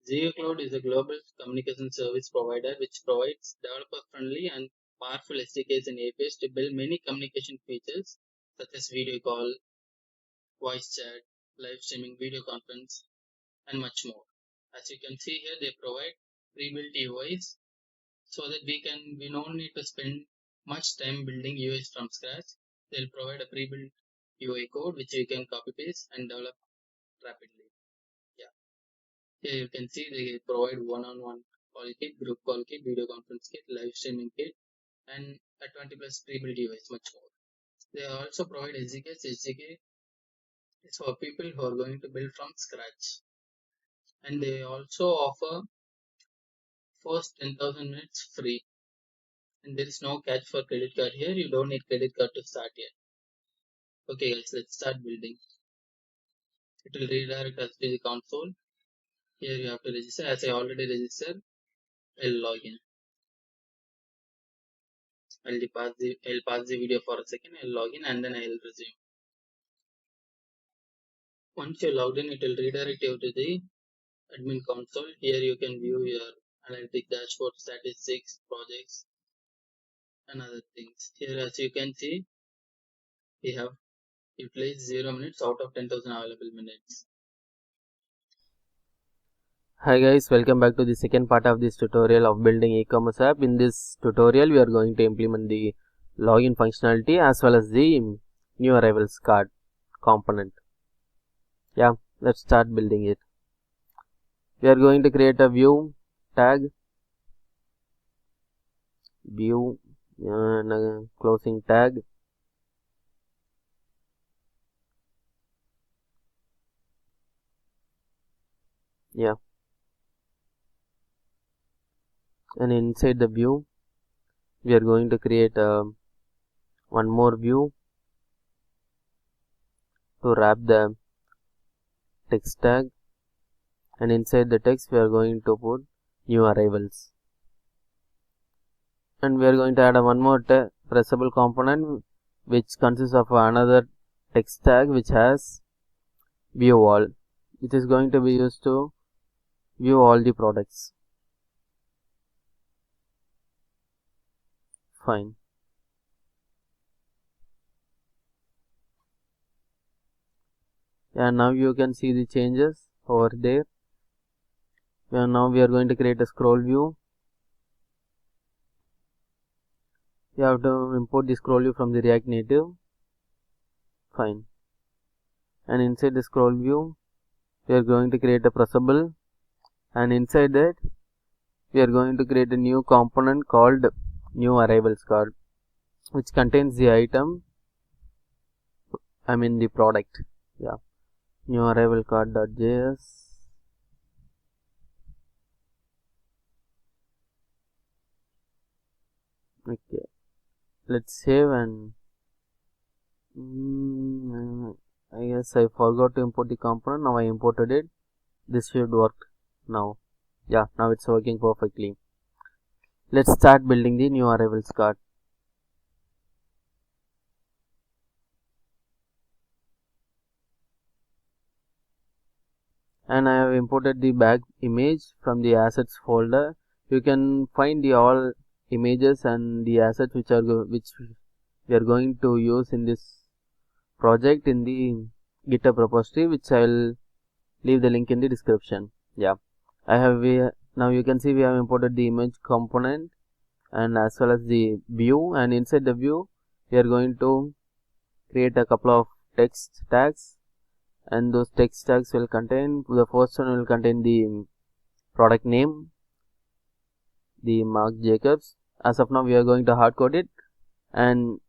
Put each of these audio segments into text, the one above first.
ZEGOCLOUD is a global communication service provider which provides developer-friendly and powerful SDKs and APIs to build many communication features such as video call, voice chat, live streaming, video conference, and much more. As you can see here, they provide pre-built UIs so that we don't need to spend much time building UIs from scratch. They'll provide a pre-built UI code which you can copy paste and develop rapidly. Yeah. Here you can see they provide one-on-one call kit, group call kit, video conference kit, live streaming kit, and a 20 plus pre-built UIs, much more. They also provide SDKs. SDK is for people who are going to build from scratch. And they also offer first 10,000 minutes free. And there is no catch for credit card here. You don't need credit card to start yet. Okay guys, let's start building. It will redirect us to the console. Here you have to register. As I already registered, I'll log in. I'll pause the video for a second. I'll log in and then I'll resume. Once you're logged in, it will redirect you to the admin console. Here you can view your analytic dashboard, statistics, projects, and other things. Here, as you can see, we have utilized 0 minutes out of 10,000 available minutes. Hi guys, welcome back to the second part of this tutorial of building e-commerce app. In this tutorial, we are going to implement the login functionality as well as the new arrivals card component. Yeah, let's start building it. We are going to create a view tag, view and a closing tag. Yeah, and inside the view, we are going to create one more view to wrap the text tag, and inside the text we are going to put new arrivals, and we are going to add one more pressable component which consists of another text tag which has view all, which is going to be used to view all the products. Fine. And now you can see the changes over there. Now we are going to create a scroll view. You have to import the scroll view from the React Native. Fine. And inside the scroll view, we are going to create a pressable, and inside that we are going to create a new component called new arrivals card, which contains the item, the product. Yeah, new arrival card.js. Okay, let's save. And I guess I forgot to import the component. Now I imported it. This should work now. Yeah, now it's working perfectly. Let's start building the new arrivals card. And I have imported the back image from the assets folder. You can find the all images and the assets which we are going to use in this project in the GitHub repository, which I will leave the link in the description. Yeah, now you can see we have imported the image component and as well as the view, and inside the view we are going to create a couple of text tags, and those text tags will contain, the first one will contain the product name, the Marc Jacobs. As of now we are going to hard code it, and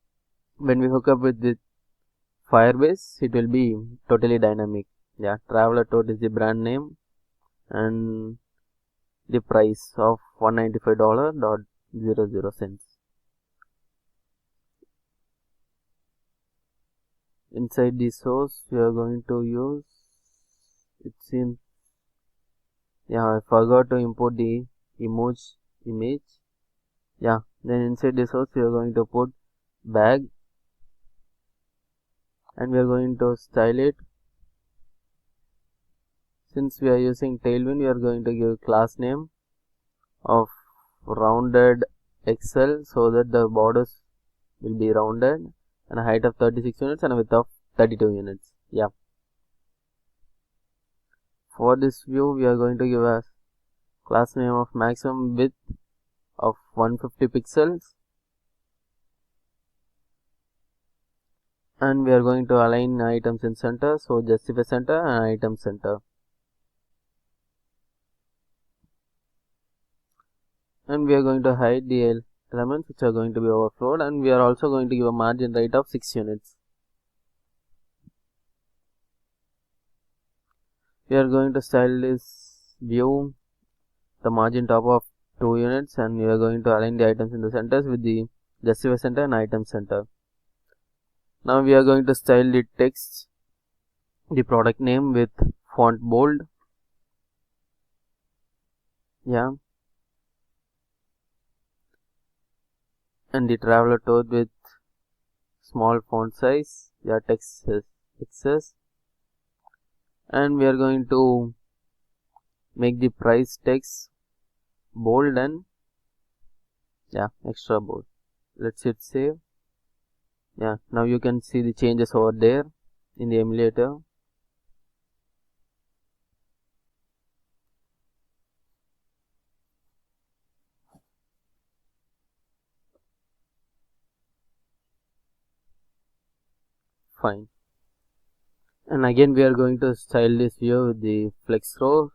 when we hook up with the Firebase it will be totally dynamic. Yeah, Traveler Tote is the brand name and the price of $195.00. Inside the source we are going to use, it seems, yeah, I forgot to import the image. Yeah, then inside the source we are going to put bag, and we are going to style it Since we are using Tailwind, we are going to give class name of rounded XL so that the borders will be rounded, and a height of 36 units and a width of 32 units. Yeah. For this view, we are going to give a class name of maximum width of 150 pixels, and we are going to align items in center, so justify center and item center. And we are going to hide the elements which are going to be overflowed, and we are also going to give a margin right of 6 units. We are going to style this view the margin top of 2 units, and we are going to align the items in the centers with the justify center and item center. Now we are going to style the text, the product name with font bold. Yeah. And the traveler toad with small font size. Yeah, text excess. And we are going to make the price text bold and extra bold. Let's hit save. Yeah, now you can see the changes over there in the emulator. Fine. And again we are going to style this view with the flex row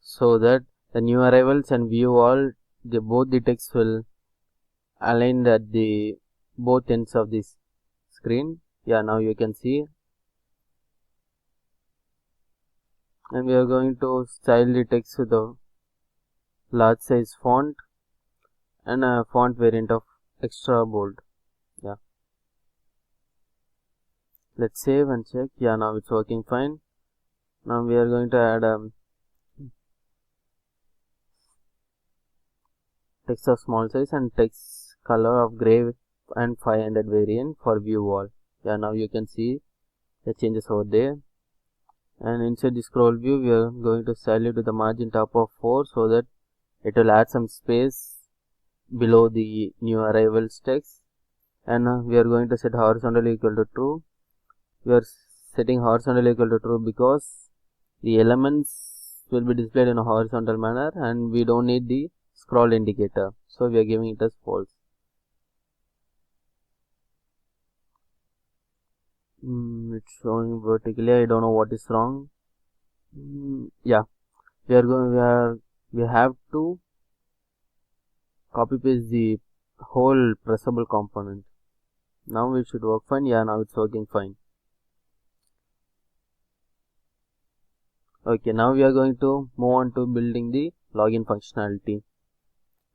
so that the new arrivals and view all, both the text will align at the both ends of this screen. Yeah, now you can see. And we are going to style the text with a large size font and a font variant of extra bold. Yeah, let's save and check. Yeah, now it's working fine. Now we are going to add text of small size and text color of gray and 500 variant for view wall. Yeah, now you can see the changes over there. And inside the scroll view, we are going to style it with the margin top of 4 so that it will add some space below the new arrivals text. And we are going to set horizontal equal to true. We are setting horizontal equal to true because the elements will be displayed in a horizontal manner and we don't need the scroll indicator, so we are giving it as false. It's showing vertically. I don't know what is wrong. Yeah, we have to copy paste the whole pressable component. Now it should work fine. Yeah, now it's working fine. Okay, now we are going to move on to building the login functionality.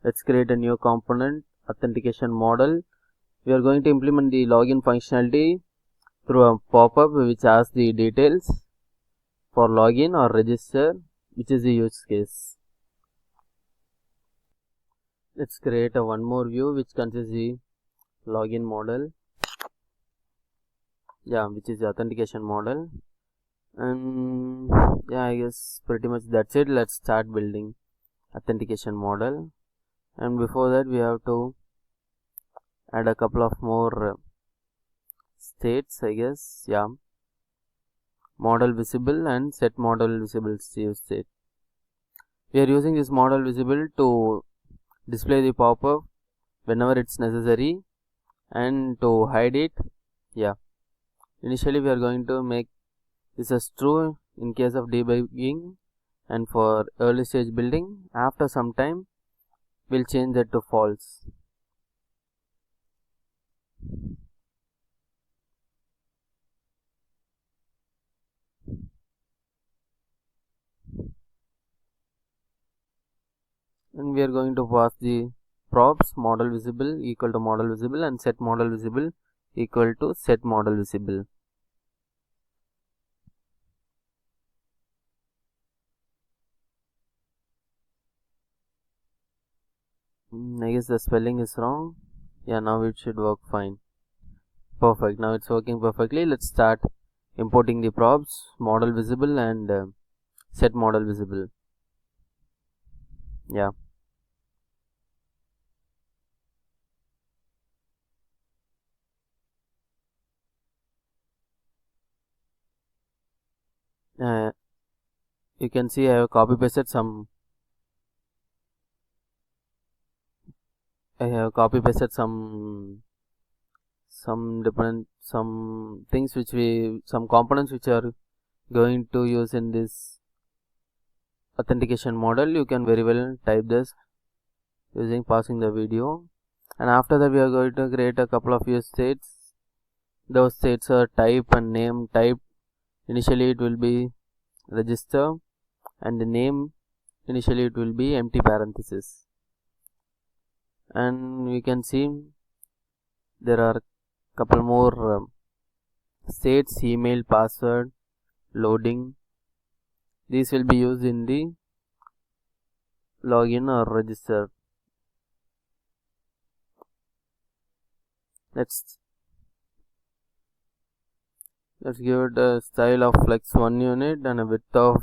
Let's create a new component, authentication modal. We are going to implement the login functionality through a pop-up which asks the details for login or register, which is the use case. Let's create a one more view which consists the login model. Yeah, which is the authentication model. And yeah, I guess pretty much that's it. Let's start building authentication model. And before that, we have to add a couple of more states, I guess. Yeah, model visible and set model visible state. We are using this model visible to display the pop-up whenever it's necessary and to hide it. Yeah, initially we are going to make this as true in case of debugging, and for early stage building, after some time we'll change that to false. And we are going to pass the props model visible equal to model visible and set model visible equal to set model visible. I guess the spelling is wrong. Yeah, now it should work fine. Perfect, now it's working perfectly. Let's start importing the props model visible and set model visible. Yeah. You can see I have copy pasted some different some things which some components which are going to use in this authentication model. You can very well type this using pausing the video, and after that we are going to create a couple of use states. Those states are type and name. Type initially it will be register, and the name initially it will be empty parenthesis. And we can see there are couple more states: email, password, loading. These will be used in the login or register. Let's give it a style of flex 1 unit and a width of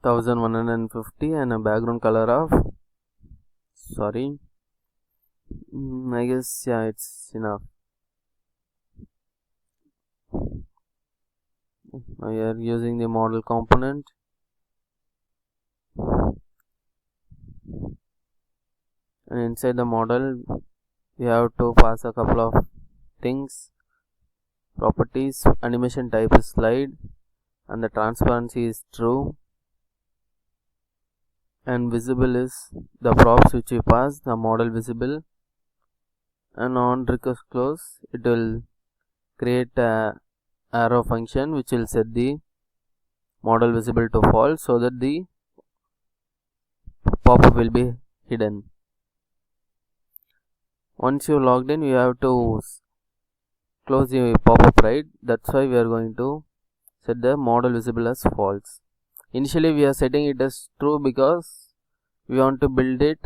1150 and a background color of I guess yeah, it's enough. We are using the model component, and inside the model we have to pass a couple of things. Properties: animation type is slide, and the transparency is true, and visible is the props which we pass, the model visible, and on request close it will create a arrow function which will set the model visible to false so that the pop-up will be hidden. Once you logged in, you have to close the pop-up, right? That's why we are going to set the model visible as false. Initially we are setting it as true because we want to build it,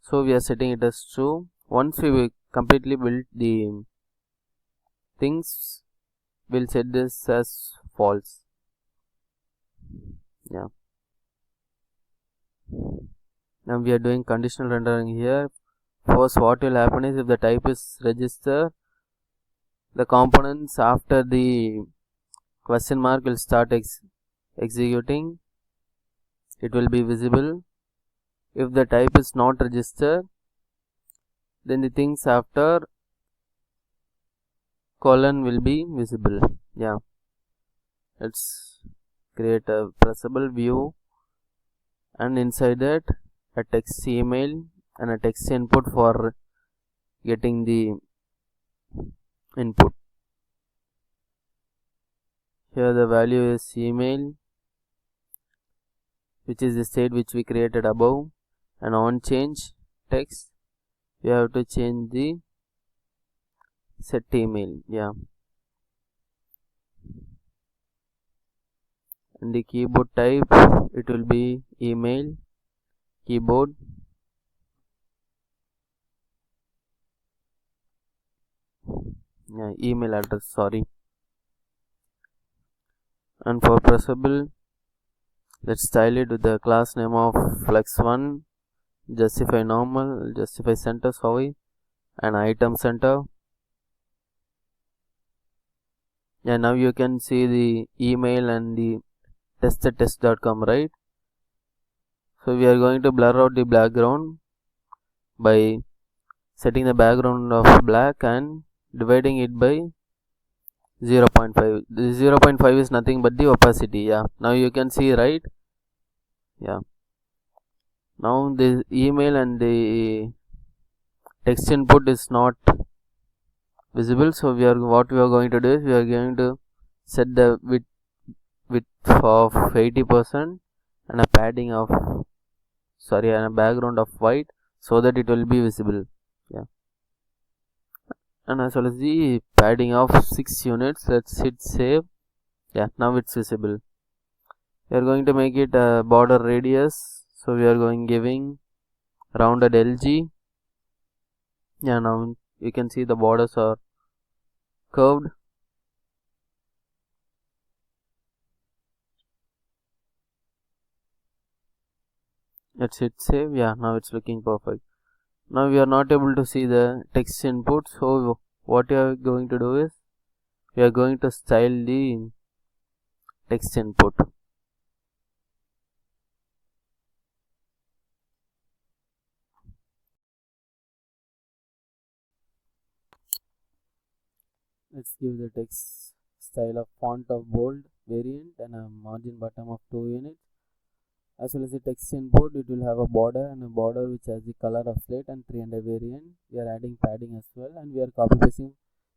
so we are setting it as true. Once we completely build the things, we'll set this as false. Yeah. Now we are doing conditional rendering here. First, what will happen is if the type is register, the components after the question mark will start executing. It will be visible. If the type is not register, then the things after colon will be visible. Yeah. Let's create a pressable view, and inside that a text email and a text input for getting the input. Here the value is email, which is the state which we created above, and on change text you have to change the set email. Yeah. And the keyboard type, it will be email keyboard. Email address, sorry. And for pressable, let's style it with the class name of flex1, justify normal, justify center, sorry, and item center. Now you can see the email and the test.com, right? So we are going to blur out the background by setting the background of black and dividing it by 0.5. The 0.5 is nothing but the opacity. Yeah, now you can see, right? Yeah. Now the email and the text input is not visible, so what we are going to do is we are going to set the width of 80% and a padding of and a background of white so that it will be visible. Yeah. And as well as the padding of 6 units. Let's hit save. Yeah, now it's visible. We are going to make it a border radius, so we are giving rounded LG. Yeah, now you can see the borders are curved. Let's hit save. Yeah, now it's looking perfect. Now we are not able to see the text input, so what we are going to do is we are going to style the text input. Let's give the text style of font of bold variant and a margin bottom of 2 units. As well as the text input, it will have a border and a border which has the color of slate and 300 variant. We are adding padding as well, and we are copy pasting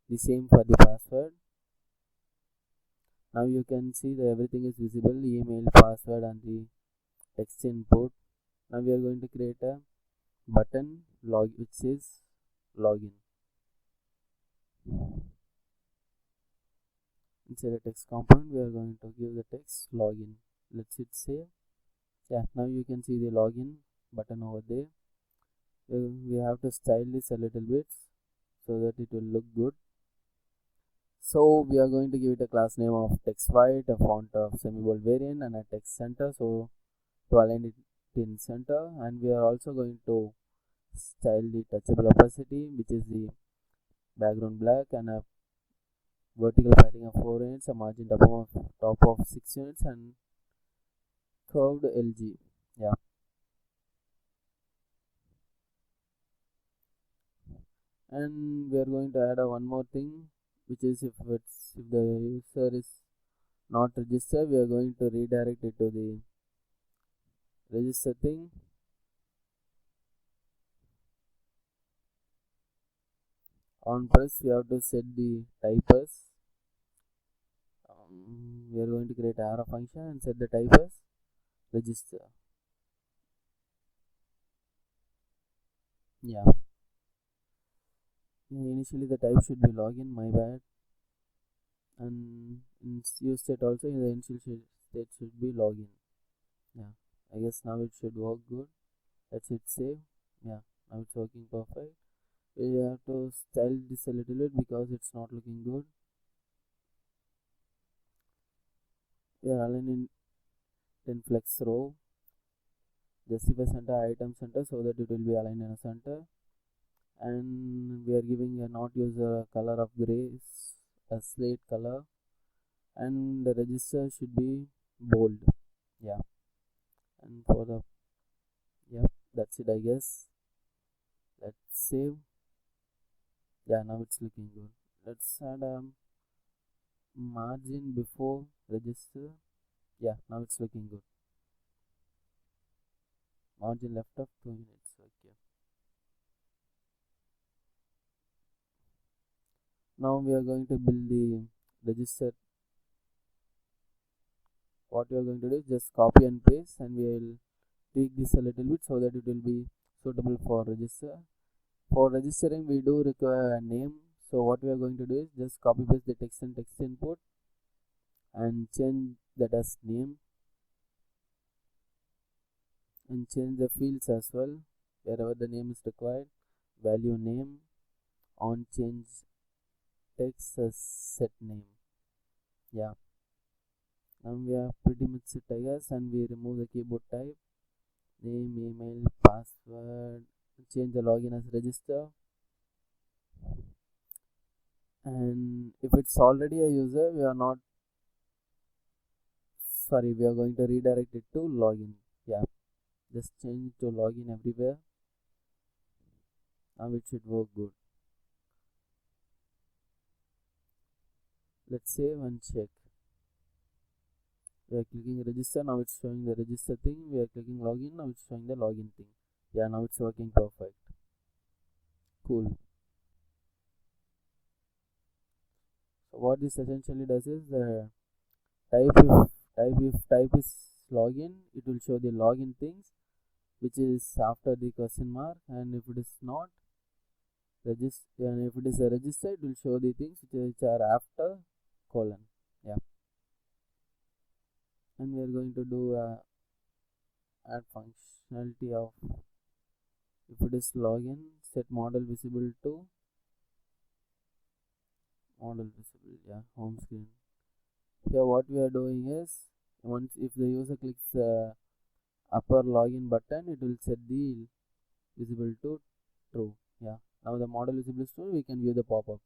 the same for the password. Now you can see that everything is visible, email, password and the text input. Now we are going to create a button which is login. Inside the text component, we are going to give the text login. Let's hit save. Yeah, now you can see the login button over there. We have to style this a little bit so that it will look good. So we are going to give it a class name of text white, a font of semi-bold variant and a text center, so to align it in center. And we are also going to style the touchable opacity, which is the background black, and a vertical padding of 4 units, a margin top of 6 units and curved LG. Yeah, and we are going to add a one more thing, which is if the user is not registered, we are going to redirect it to the register thing. On press, we have to set the type as we are going to create arrow function and set the type as register. Yeah, initially the type should be login, my bad, and in use state also in the initial state should be login. Yeah, I guess now it should work good. Let's hit save. Yeah, now it's working perfect. We have to style this a little bit because it's not looking good. We are aligning in flex row, justify center, item center, so that it will be aligned in a center. And we are giving a not user color of gray, a slate color, and the register should be bold. Yeah, and for the that's it, I guess. Let's save. Yeah, now it's looking good. Let's add a margin before register. Yeah, now it's looking good. Margin left of 2 units. Okay, now we are going to build the register. What we are going to do is just copy and paste, and we will tweak this a little bit so that it will be suitable for register. For registering, we do require a name, so what we are going to do is just copy paste the text and text input and change that as name, and change the fields as well wherever the name is required. Value name, on change text as set name. Yeah, now we are pretty much set, I guess, and we remove the keyboard type, name, email, password, change the login as register. And if it's already a user, we are going to redirect it to login. Yeah, just change to login everywhere. Now it should work good. Let's save and check. We are clicking register, now it's showing the register thing. We are clicking login, now it's showing the login thing. Yeah, now it's working perfect. Cool. So what this essentially does is type is login, it will show the login things which is after the question mark, and if it is not register, and if it is a register, it will show the things which are after colon. Yeah, and we are going to do add functionality of, if it is login, set modal visible to model visible. Yeah, home screen. Here what we are doing is, once if the user clicks upper login button, it will set the visible to true. Yeah, now the model visible is true, we can view the pop-up.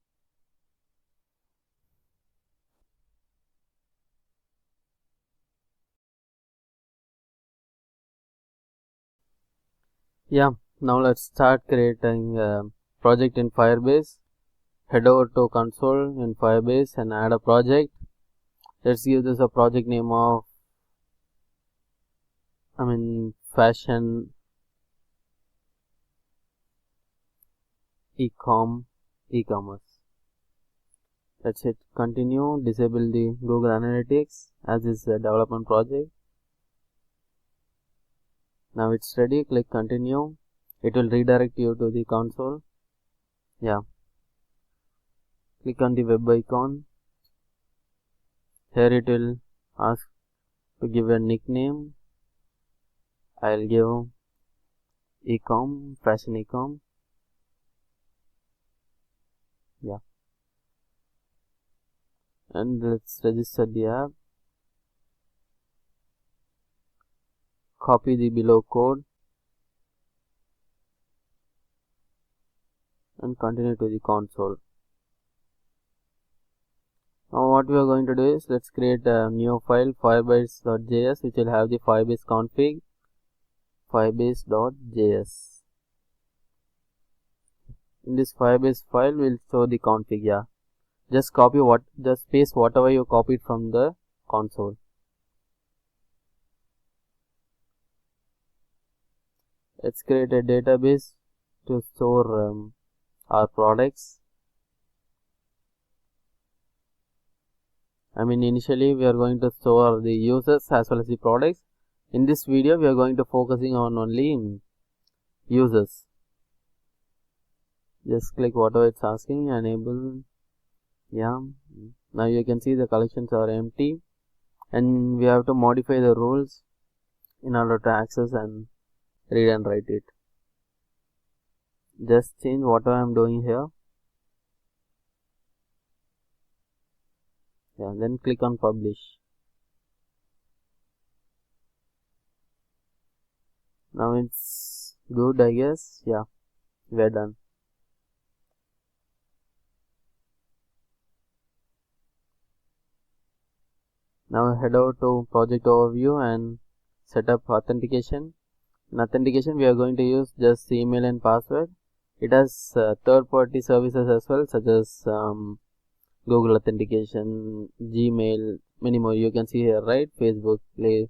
Yeah, now let's start creating a project in Firebase. Head over to console in Firebase and add a project. Let's give this a project name of fashion ecommerce. Let's hit continue, disable the Google Analytics as this is a development project. Now it's ready, click continue. It will redirect you to the console. Yeah, click on the web icon. Here it will ask to give a nickname. I'll give fashion ecom. Yeah, and let's register the app. Copy the below code and continue to the console. Now what we are going to do is let's create a new file, firebase.js, which will have the firebase config, firebase.js. In this firebase file we'll show the config. Yeah, just paste whatever you copied from the console. Let's create a database to store our products. Initially we are going to store the users as well as the products. In this video we are going to focusing on only users. Just click whatever it's asking, enable. Yeah, now you can see the collections are empty and we have to modify the rules in order to access and read and write it. Just change what I am doing here. Yeah, then click on publish. Now it's good, I guess. Yeah, we're done. Now head over to project overview and set up authentication. In authentication we are going to use just email and password. It has third-party services as well, such as Google Authentication, Gmail, many more. You can see here, right? Facebook, play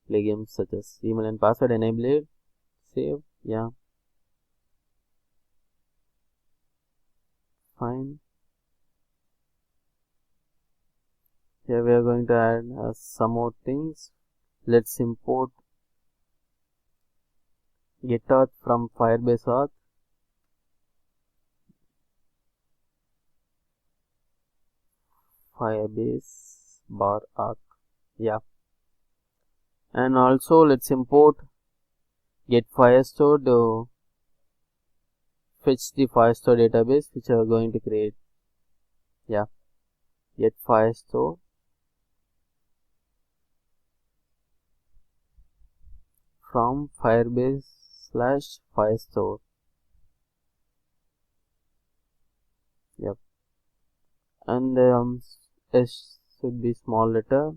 games such as email and password. Enable it, save. Yeah, fine. Here we are going to add some more things. Let's import get auth from Firebase Auth. Firebase bar auth. Yeah, and also let's import get Firestore to fetch the Firestore database which we are going to create. Yeah, get Firestore from Firebase/Firestore. Yep, and S should be small letter.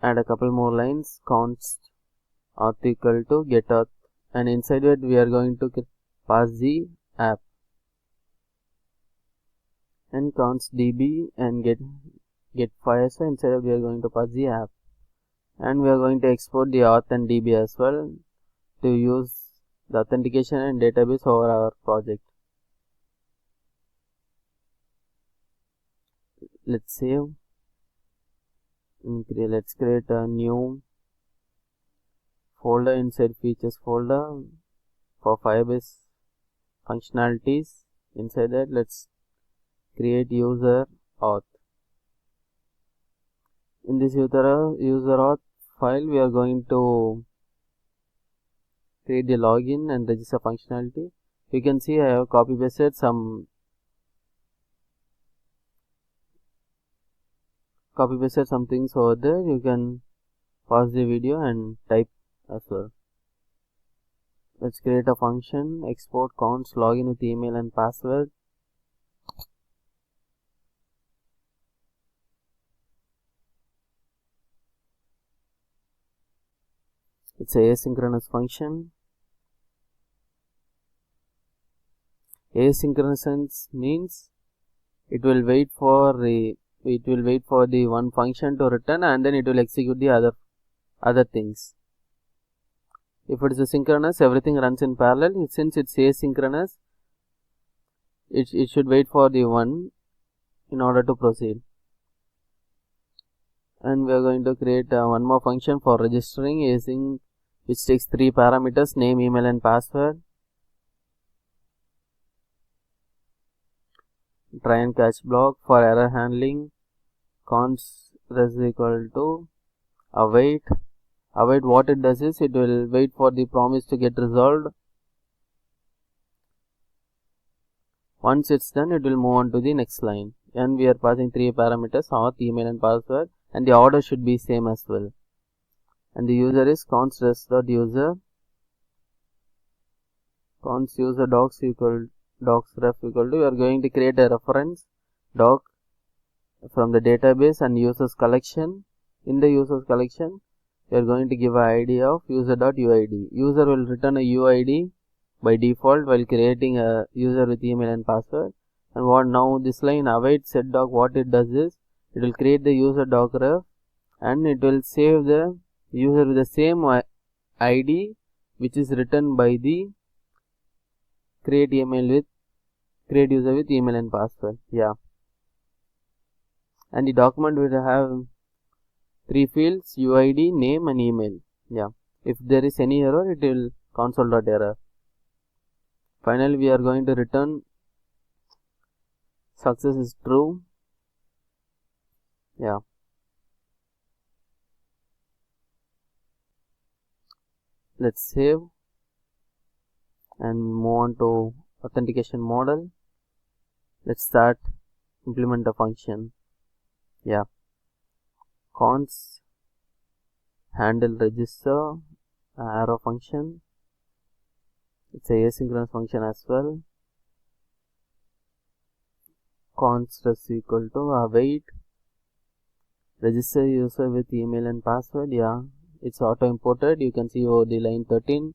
Add a couple more lines. Const auth equal to get auth, and inside it we are going to pass the app, and const db and get Firestore. Inside it we are going to pass the app, and we are going to export the auth and db as well to use the authentication and database over our project. Let's save. Let's create a new folder inside features folder for Firebase functionalities. Inside that let's create user auth. In this user auth file we are going to create the login and register functionality. You can see I have copy pasted some things over there. You can pause the video and type as well. Let's create a function export const login with email and password. It's a asynchronous function. Asynchronous means it will wait for the one function to return and then it will execute the other things. If it is a synchronous, everything runs in parallel. Since it's asynchronous, it should wait for the one in order to proceed. And we are going to create one more function for registering async, which takes 3 parameters: name, email and password. Try and catch block for error handling. Const is equal to await. What it does is it will wait for the promise to get resolved. Once it's done, it will move on to the next line. And we are passing 3 parameters: auth, email and password, and the order should be same as well. And the user is const res.user. Const user docs ref equal to, we are going to create a reference doc from the database and users collection. In the users collection, we are going to give an ID of user.uid. User will return a UID by default while creating a user with email and password. And what now this line await set doc, what it does is it will create the user doc ref and it will save the user with the same ID which is written by the create user with email and password. And the document will have 3 fields: UID, name and email. If there is any error, it will console.error. Finally, we are going to return success is true. Let's save and move on to authentication model. Let's start implement the function. Const handle register arrow function. It's a asynchronous function as well. Const is equal to await register user with email and password. It's auto imported. You can see over the line 13.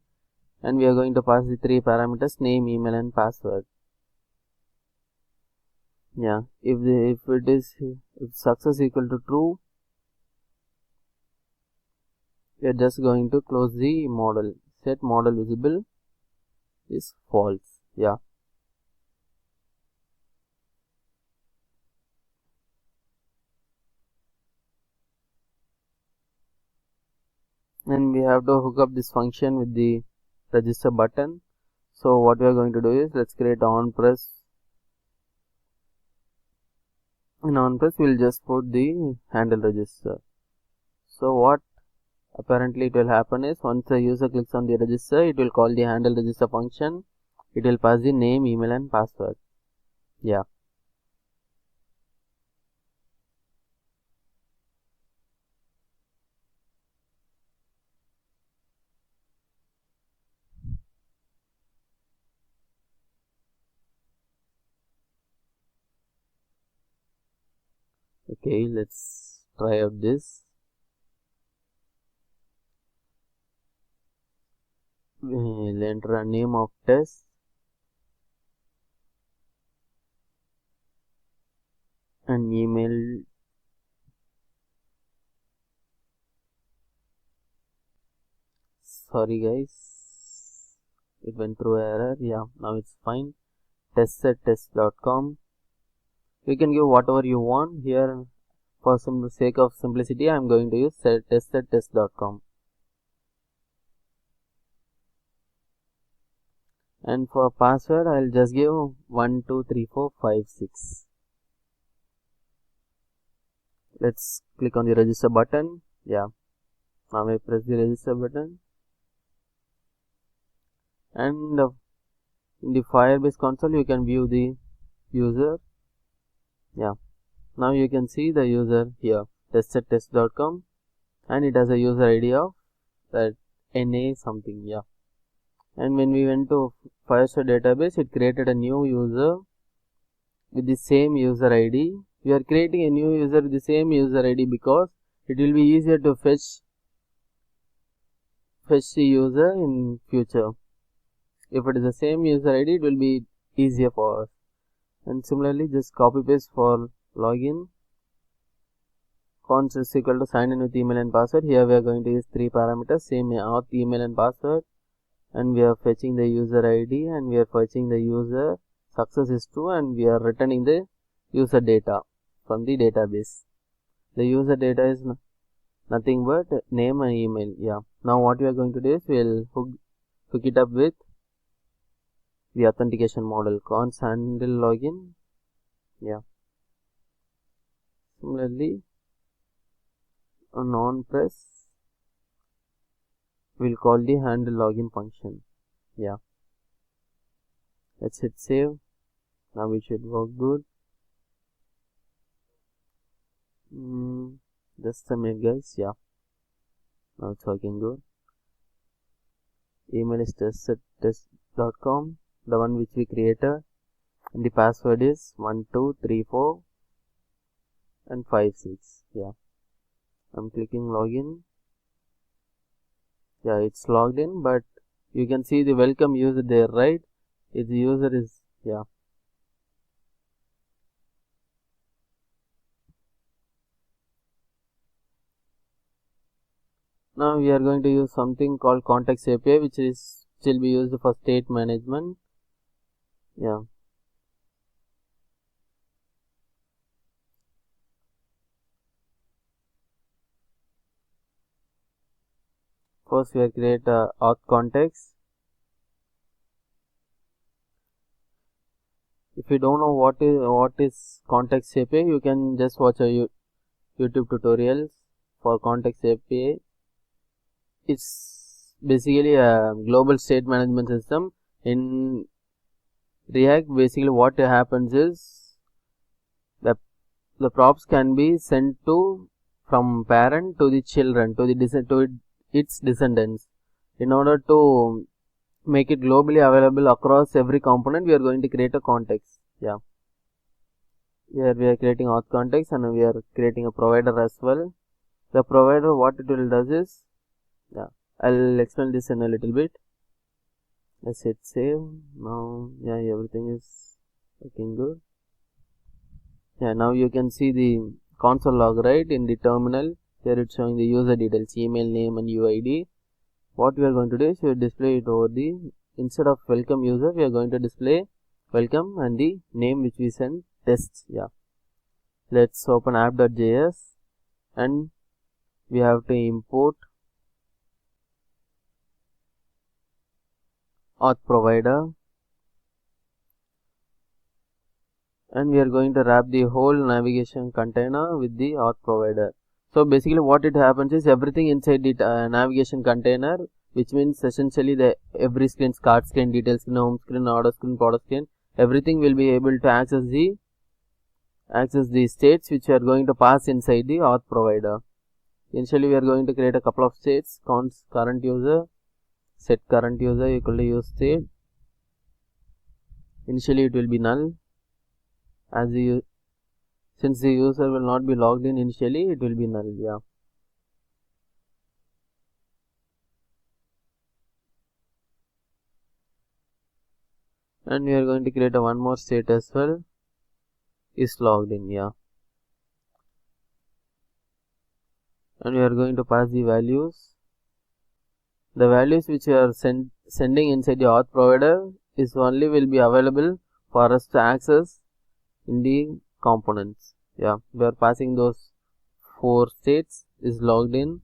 And we are going to pass the 3 parameters: name, email and password. If success equal to true, we are just going to close the model. Set model visible is false. And we have to hook up this function with the register button. So what we are going to do is, let's create on press. In on press, we'll just put the handle register. So what apparently it will happen is, once the user clicks on the register, it will call the handle register function. It will pass the name, email and password. Okay, let's try out this. We'll enter a name of test and email. Sorry guys, it went through error. Now it's fine. Test@test.com. You can give whatever you want. Here, for some sake of simplicity, I am going to use test@test.com. And for password, I'll just give 123456. Let's click on the register button. Now I press the register button, and in the Firebase console you can view the user. Now you can see the user here, test@test.com. and it has a user ID of that NA something, yeah. And when we went to Firestore database, it created a new user with the same user ID. We are creating a new user with the same user ID because it will be easier to fetch the user in future. If it is the same user ID, it will be easier for us. And similarly, just copy paste for login. Const is equal to sign in with email and password. Here we are going to use 3 parameters, same auth, email and password. And we are fetching the user ID and we are fetching the user. Success is true and we are returning the user data from the database. The user data is nothing but name and email. Yeah. Now what we are going to do is we will hook it up with the authentication model. Const handle login. Yeah. Similarly, on on-press, we'll call the handle login function. Yeah. Let's hit save. Now it should work good. Just a minute, guys. Yeah. Now it's working good. Email is test.com, the one which we created, and the password is 1234 and 56. Yeah. I'm clicking login. Yeah, it's logged in, but you can see the welcome user there, right? Its user is, yeah. Now we are going to use something called context API, which is still be used for state management. Yeah. First we will create a auth context. If you don't know what is context API, you can just watch a YouTube tutorials for context API. It's basically a global state management system. In React, basically what happens is the props can be sent to from parent to the children to its descendants. In order to make it globally available across every component, we are going to create a context. Yeah. Here we are creating auth context and we are creating a provider as well. The provider, what it will does is, yeah, I'll explain this in a little bit. Let's hit save. Now, yeah, everything is looking good. Yeah, now you can see the console log, right, in the terminal. Here it's showing the user details, email, name and UID. What we are going to do is we will display it over the, instead of welcome user, we are going to display welcome and the name which we send test. Yeah. Let's open app.js and we have to import auth provider and we are going to wrap the whole navigation container with the auth provider. So basically what it happens is everything inside the navigation container, which means essentially the every screen, card screen, detail screen, home screen, order screen, product screen, everything will be able to access the states which we are going to pass inside the auth provider. Initially we are going to create a couple of states, const current user, set current user equal to use state. Initially it will be null, as since the user will not be logged in initially, it will be null. Yeah. And we are going to create a one more state as well, is logged in. Yeah. And we are going to pass the values. The values which we are sending inside the auth provider is only will be available for us to access in the components. Yeah, we are passing those 4 states, is logged in,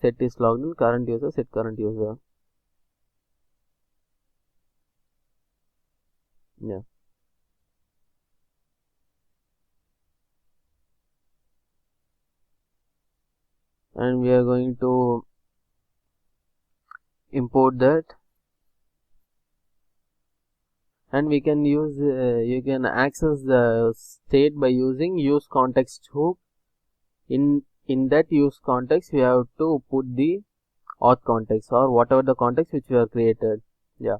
set is logged in, current user, set current user. Yeah. And we are going to import that, and we can use you can access the state by using use context hook in in that use context we have to put the auth context or whatever the context which we have created. Yeah,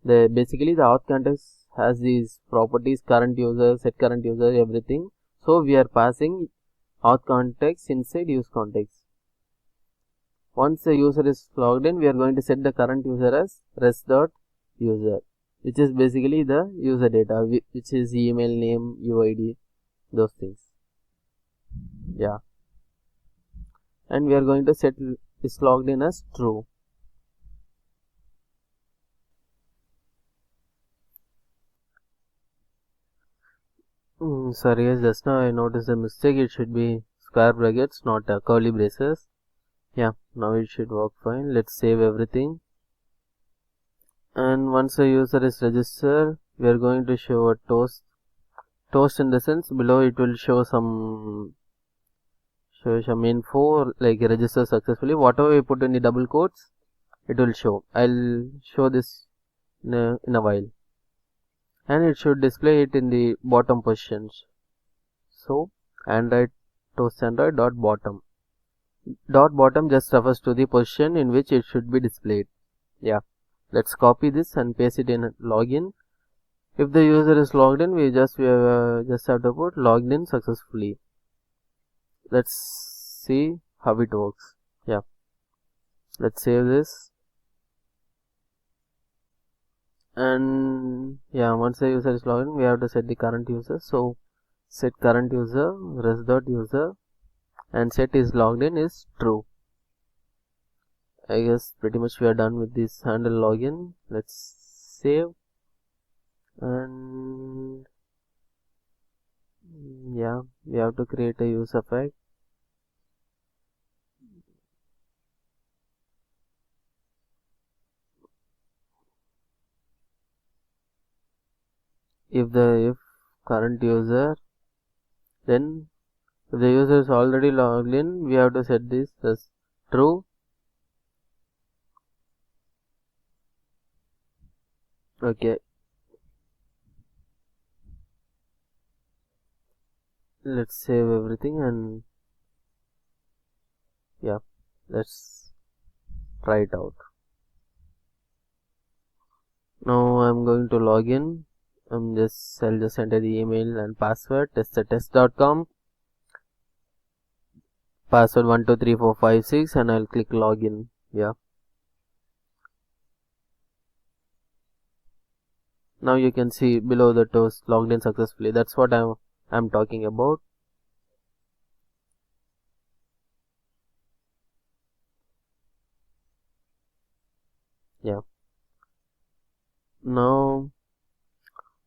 basically the auth context has these properties, current user, set current user, everything. So we are passing auth context inside use context. Once the user is logged in, we are going to set the current user as res.user, which is basically the user data, which is email, name, UID, those things. Yeah, and we are going to set is logged in as true. Sorry, yes, just now I noticed a mistake. It should be square brackets, not curly braces. Yeah, now it should work fine. Let's save everything. And once the user is registered, we are going to show a toast. Toast in the sense below it will show some info like register successfully. Whatever we put in the double quotes, it will show. I'll show this in a while. And it should display it in the bottom positions. So Android toast Android dot bottom. Dot bottom just refers to the position in which it should be displayed. Yeah, let's copy this and paste it in login. If the user is logged in, we just have to put logged in successfully. Let's see how it works. Yeah, let's save this. And yeah, once the user is logged in, we have to set the current user. So set current user res.user and set is logged in is true. I guess pretty much we are done with this handle login. Let's save. And yeah, we have to create a use effect. If current user, then if the user is already logged in, we have to set this as true. Okay, let's save everything and yeah, let's try it out. Now I'm going to log in. I'll just enter the email and password test.com, password 123456, and I'll click login. Yeah, now you can see below the toast logged in successfully. That's what I'm talking about. Yeah, now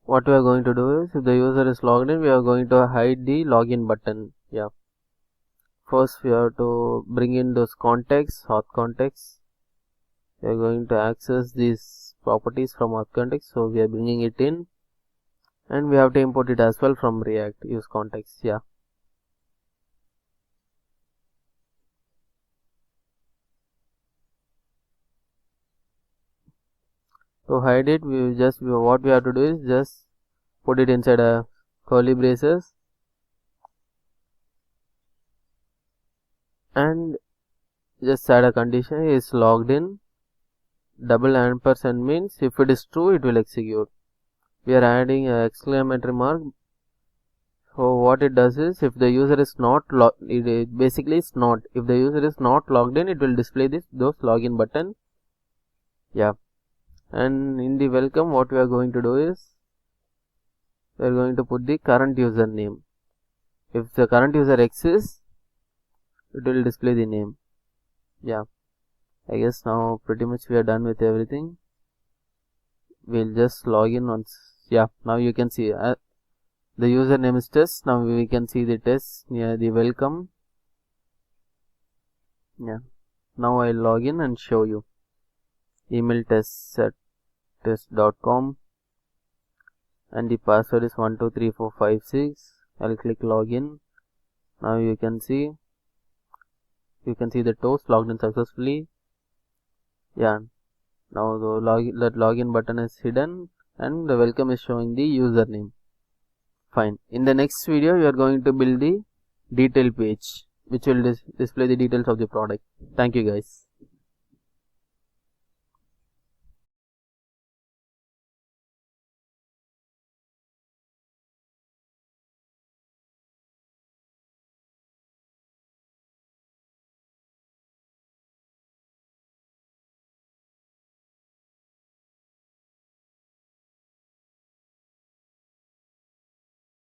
what we are going to do is, if the user is logged in, we are going to hide the login button. Yeah, first we have to bring in those contexts, auth context. We are going to access these properties from auth context, so we are bringing it in, and we have to import it as well from React use context. Yeah, to hide it, what we have to do is just put it inside a curly braces and just add a condition is logged in. Double ampersand means if it is true, it will execute. We are adding an exclamatory mark. So what it does is, if the user is not basically it's not. If the user is not logged in, it will display those login button. Yeah, and in the welcome, what we are going to do is, we are going to put the current username. If the current user exists, it will display the name. Yeah, I guess now pretty much we are done with everything. We'll just log in once. Yeah, now you can see the username is test. Now we can see the test near the welcome. Yeah, now I'll log in and show you. Email test at test.com and the password is 123456. I'll click login. Now you can see the toast logged in successfully. Yeah, now the login button is hidden and the welcome is showing the username. Fine. In the next video, we are going to build the detail page which will display the details of the product. Thank you guys.